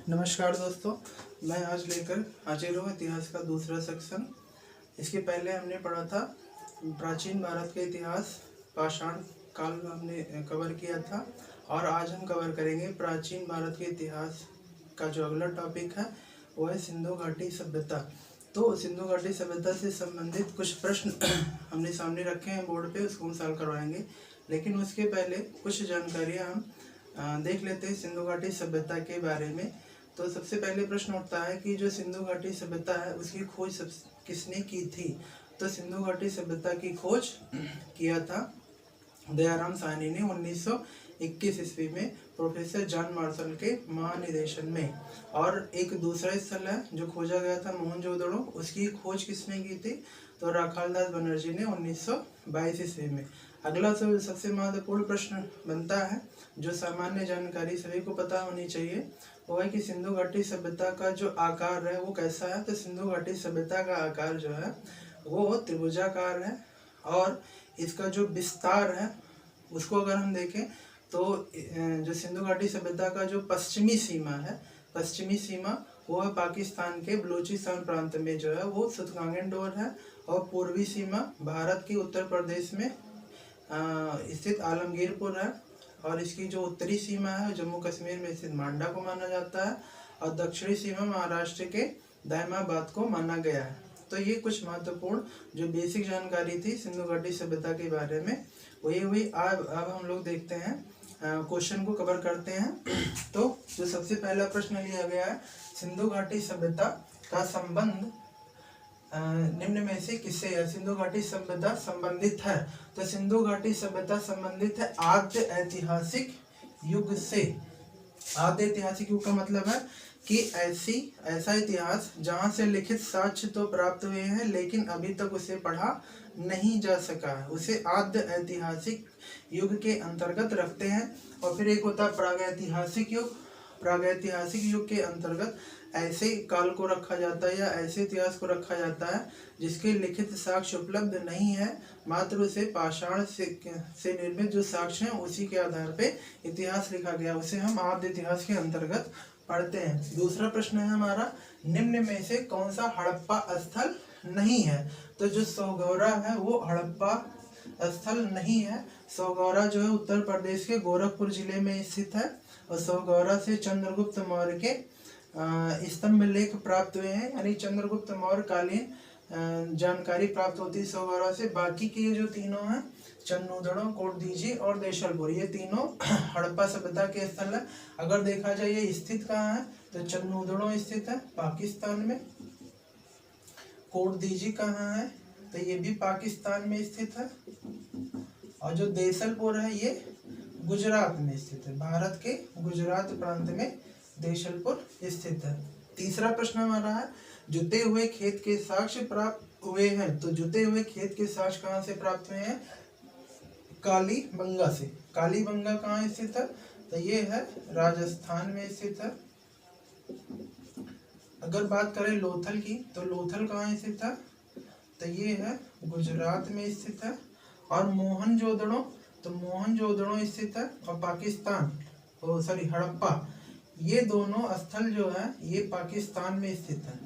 नमस्कार दोस्तों, मैं आज लेकर हाजिर हूँ इतिहास का दूसरा सेक्शन। इसके पहले हमने पढ़ा था प्राचीन भारत का इतिहास, पाषाण काल हमने कवर किया था। और आज हम कवर करेंगे प्राचीन भारत के इतिहास का जो अगला टॉपिक है वो है सिंधु घाटी सभ्यता। तो सिंधु घाटी सभ्यता से संबंधित कुछ प्रश्न हमने सामने रखे हैं बोर्ड पे, उसको हम सॉल्व करवाएंगे। लेकिन उसके पहले कुछ जानकारियाँ हम देख लेते हैं सिंधु घाटी सभ्यता के बारे में। तो सबसे पहले प्रश्न उठता है कि जो सिंधु घाटी सभ्यता है उसकी खोज किसने की थी। तो सिंधु घाटी सभ्यता की खोज किया था दयाराम साहनी ने 1921 ईस्वी में प्रोफेसर जॉन मार्शल के महानिदेशन में। और एक दूसरा स्थल है जो खोजा गया था मोहनजोदड़ो, उसकी खोज किसने की थी। तो राखालदास बनर्जी ने 1922 ईस्वी में। अगला सबसे महत्वपूर्ण प्रश्न बनता है जो सामान्य जानकारी सभी को पता होनी चाहिए, वो है कि सिंधु घाटी सभ्यता का जो आकार है वो कैसा है। तो सिंधु घाटी सभ्यता का आकार जो है वो त्रिभुजाकार है। और इसका जो विस्तार है उसको अगर हम देखें तो जो सिंधु घाटी सभ्यता का जो पश्चिमी सीमा है, पश्चिमी सीमा वो है पाकिस्तान के बलूचिस्तान प्रांत में जो है वो सुतगांगन डोर है। और पूर्वी सीमा भारत के उत्तर प्रदेश में स्थित आलमगीरपुर है। और इसकी जो उत्तरी सीमा है जम्मू कश्मीर में स्थित मांडा को माना जाता है। और दक्षिणी सीमा महाराष्ट्र के दायमाबाद को माना गया है। तो ये कुछ महत्वपूर्ण जो बेसिक जानकारी थी सिंधु घाटी सभ्यता के बारे में वही हुई। अब हम लोग देखते हैं क्वेश्चन को कवर करते हैं। तो जो सबसे पहला प्रश्न लिया गया है, सिंधु घाटी सभ्यता का संबंध निम्न में से किससे है। सिंधु घाटी सभ्यता संबंधित है। तो सिंधु घाटी सभ्यता संबंधित है आद्य ऐतिहासिक युग से। आद्य ऐतिहासिक युग का मतलब है कि ऐसा इतिहास जहां से लिखित साक्ष्य तो प्राप्त हुए हैं लेकिन अभी तक उसे पढ़ा नहीं जा सका है, उसे आद्य ऐतिहासिक युग के अंतर्गत रखते हैं। और फिर एक होता है प्रागैतिहासिक युग। प्रागैतिहासिक युग के अंतर्गत ऐसे काल को रखा जाता है या ऐसे इतिहास को रखा जाता है जिसके लिखित साक्ष्य उपलब्ध नहीं है, मात्र उसे पाषाण से निर्मित जो साक्ष्य हैं उसी के आधार पे इतिहास लिखा गया, उसे हम आद्य इतिहास के अंतर्गत पढ़ते हैं। दूसरा प्रश्न है हमारा, निम्न में से कौन सा हड़प्पा स्थल नहीं है। तो जो सौगौरा है वो हड़प्पा स्थल नहीं है। सौगौरा जो है उत्तर प्रदेश के गोरखपुर जिले में स्थित है। और सौगौरा से चंद्रगुप्त मौर्य के स्तंभ लेख प्राप्त हुए हैं, यानी चंद्रगुप्त मौर्य कालीन जानकारी प्राप्त होती है सौगौरा से। बाकी के जो तीनों हैं चन्नूदड़ो, कोटदीजी और देशलपुर, ये तीनों हड़प्पा सभ्यता के स्थल है। अगर देखा जाए ये स्थित कहाँ है तो चन्नूदड़ो स्थित है पाकिस्तान में। कोटदीजी कहाँ है तो ये भी पाकिस्तान में स्थित है। और जो देशलपुर है ये गुजरात में स्थित है, भारत के गुजरात प्रांत में देशलपुर स्थित है। तीसरा प्रश्न हमारा है, जुते हुए खेत के साक्ष्य प्राप्त हुए हैं। तो जुते हुए खेत के साक्ष्य कहाँ से प्राप्त हुए हैं, कालीबंगा से। कालीबंगा कहाँ स्थित है तो ये है राजस्थान में स्थित है। अगर बात करें लोथल की तो लोथल कहाँ स्थित है तो ये है गुजरात में स्थित है। और मोहनजोदड़ो तो मोहनजोदड़ो स्थित है और पाकिस्तान हड़प्पा, ये दोनों स्थल जो है ये पाकिस्तान में स्थित है।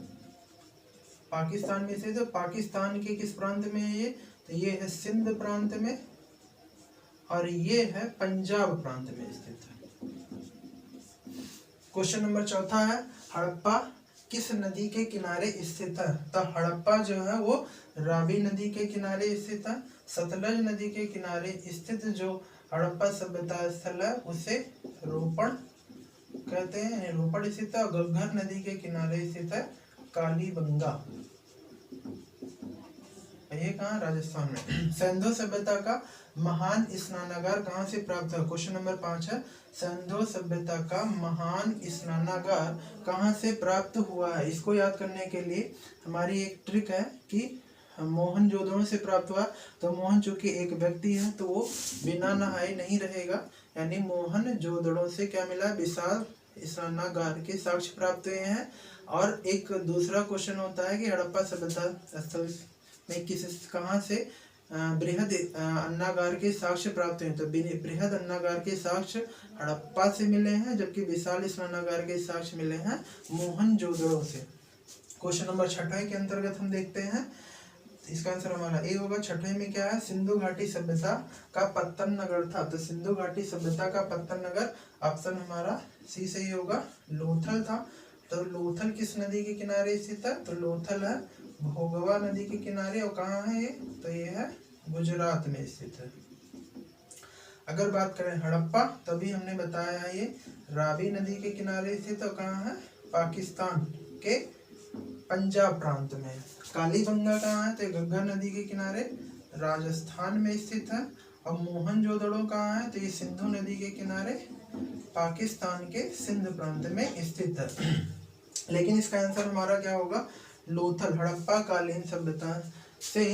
पाकिस्तान में स्थित है। पाकिस्तान के किस प्रांत में है ये तो ये है सिंध प्रांत में और ये है पंजाब प्रांत में स्थित है। क्वेश्चन नंबर चौथा है, हड़प्पा किस नदी के किनारे स्थित है। तो हड़प्पा जो है वो रावी नदी के किनारे स्थित है। सतलज नदी के किनारे स्थित जो हड़प्पा सभ्यता स्थल है उसे रोपड़ कहते हैं, रोपड़ स्थित है। घग्गर नदी के किनारे स्थित है कालीबंगा, ये कहाँ राजस्थान में। सिंधु सभ्यता का महान स्नानागार कहाँ से प्राप्त है। क्वेश्चन नंबर 5 है, सिंधु सभ्यता का महान स्नानागार कहाँ से प्राप्त हुआ है। इसको याद करने के लिए हमारी एक ट्रिक है कि मोहनजोदड़ो से प्राप्त हुआ। तो मोहन चूंकि एक व्यक्ति है तो वो बिना नहाए नहीं रहेगा, यानी मोहनजोदड़ो से क्या मिला, विशाल स्नानागार के साक्ष्य प्राप्त हुए हैं। और एक दूसरा क्वेश्चन होता है कि हड़प्पा सभ्यता स्थल में कहाँ से बृहद अन्नागार के साक्ष्य प्राप्त हुए। तो बृहद अन्नागार के साक्ष्य हड़प्पा से मिले हैं, जबकि विशाल स्नानागार के साक्ष्य मिले हैं मोहनजोदड़ो से। क्वेश्चन नंबर 6 के अंतर्गत हम देखते हैं, इसका आंसर हमारा ए होगा। 6 में क्या है, सिंधु घाटी सभ्यता का पत्तन नगर था। तो सिंधु घाटी सभ्यता का पत्तन नगर ऑप्शन हमारा सी सही होगा, लोथल था। तो लोथल किस नदी के किनारे स्थित है, तो लोथल है भोगवा नदी के किनारे। और कहाँ है ये, तो ये है गुजरात में स्थित है। अगर बात करें हड़प्पा, तभी हमने बताया है ये रावी नदी के किनारे स्थित है। कहाँ है, पाकिस्तान के पंजाब प्रांत में। कालीबंगा कहाँ है, तो गंगा नदी के किनारे राजस्थान में स्थित है। और मोहनजोदड़ो कहाँ है, तो ये सिंधु नदी के किनारे पाकिस्तान के सिंध प्रांत में स्थित है। लेकिन इसका आंसर हमारा क्या होगा, लोथल। हड़प्पा कालीन सभ्यता से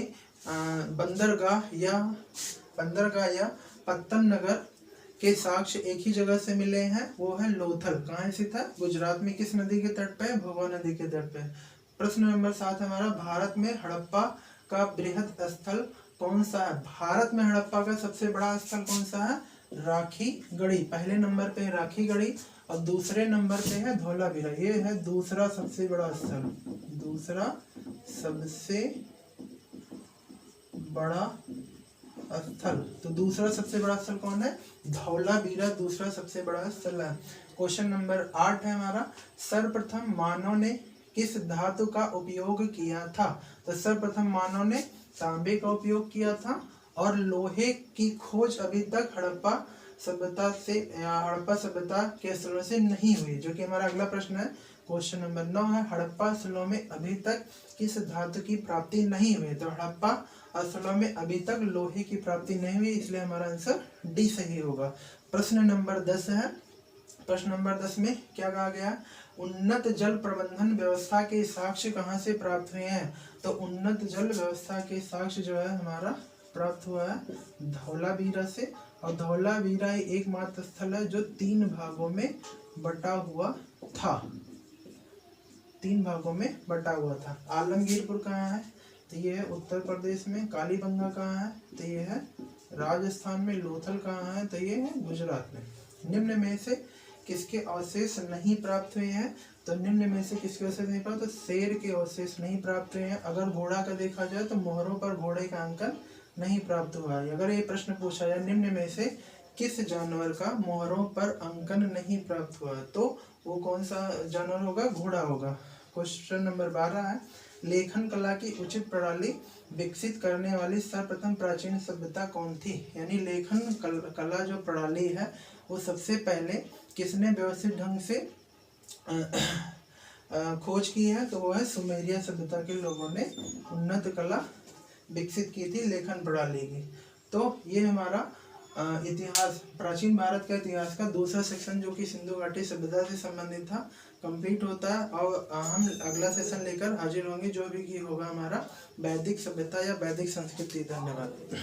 बंदरगाह या पत्तन नगर के साक्ष्य एक ही जगह से मिले हैं, वो है लोथल। कहाँ स्थित है, गुजरात में। किस नदी के तट पे, भोगवा नदी के तट पे। प्रश्न नंबर 7 हमारा, भारत में हड़प्पा का बृहद स्थल कौन सा है। भारत में हड़प्पा का सबसे बड़ा स्थल कौन सा है, राखी गढ़ी। पहले नंबर पे राखी गढ़ी और दूसरे नंबर पे है धौलावीरा। ये है दूसरा सबसे बड़ा स्थल, दूसरा सबसे बड़ा स्थल। तो दूसरा सबसे बड़ा स्थल कौन है, धौलावीरा दूसरा सबसे बड़ा स्थल है। क्वेश्चन नंबर 8 है हमारा, सर्वप्रथम मानव ने किस धातु का उपयोग किया था। तो सर्वप्रथम मानव ने तांबे का उपयोग किया था। और लोहे की खोज अभी तक हड़प्पा सभ्यता के स्थलों से नहीं हुई, जो कि हमारा अगला प्रश्न है। क्वेश्चन नंबर 9 है, हड़प्पा स्थलों में अभी तक किस धातु की प्राप्ति नहीं हुई। तो हड़प्पा स्थलों में अभी तक लोहे की प्राप्ति नहीं हुई, इसलिए हमारा आंसर डी सही होगा। प्रश्न नंबर 10 है, प्रश्न नंबर 10 में क्या कहा गया, उन्नत जल प्रबंधन व्यवस्था के साक्ष्य कहाँ से प्राप्त हुए हैं। तो उन्नत जल व्यवस्था के साक्ष्य जो है हमारा प्राप्त हुआ है धौलावीरा से। और धौलावीरा एकमात्र स्थल है जो 3 भागों में बटा हुआ था, 3 भागों में बटा हुआ था। आलमगीरपुर कहाँ है, तो ये है उत्तर प्रदेश में। कालीबंगा कहाँ है, तो ये है राजस्थान में। लोथल कहाँ है, तो ये है गुजरात में। निम्न में से किसके अवशेष नहीं प्राप्त हुए हैं। तो निम्न में से किसके अवशेष नहीं प्राप्त, तो शेर के अवशेष नहीं प्राप्त हुए हैं। अगर घोड़ा का देखा जाए तो मोहरों पर घोड़े का अंकन नहीं प्राप्त हुआ है। अगर ये प्रश्न पूछा जाए निम्न में से किस जानवर का मोहरों पर अंकन नहीं प्राप्त हुआ, तो वो कौन सा जानवर होगा, घोड़ा होगा। क्वेश्चन नंबर 12 है, लेखन कला की उचित प्रणाली विकसित करने वाली सर्वप्रथम प्राचीन सभ्यता कौन थी। यानी लेखन कला जो प्रणाली है वो सबसे पहले किसने व्यवस्थित ढंग से खोज की है, तो वो है सुमेरिया सभ्यता के लोगों ने उन्नत कला विकसित की थी लेखन प्रणाली की। तो ये हमारा इतिहास, प्राचीन भारत का इतिहास का दूसरा सेक्शन जो कि सिंधु घाटी सभ्यता से संबंधित था, कंप्लीट होता है। और हम अगला सेशन लेकर हाजिर होंगे जो भी होगा हमारा वैदिक सभ्यता या वैदिक संस्कृति। धन्यवाद।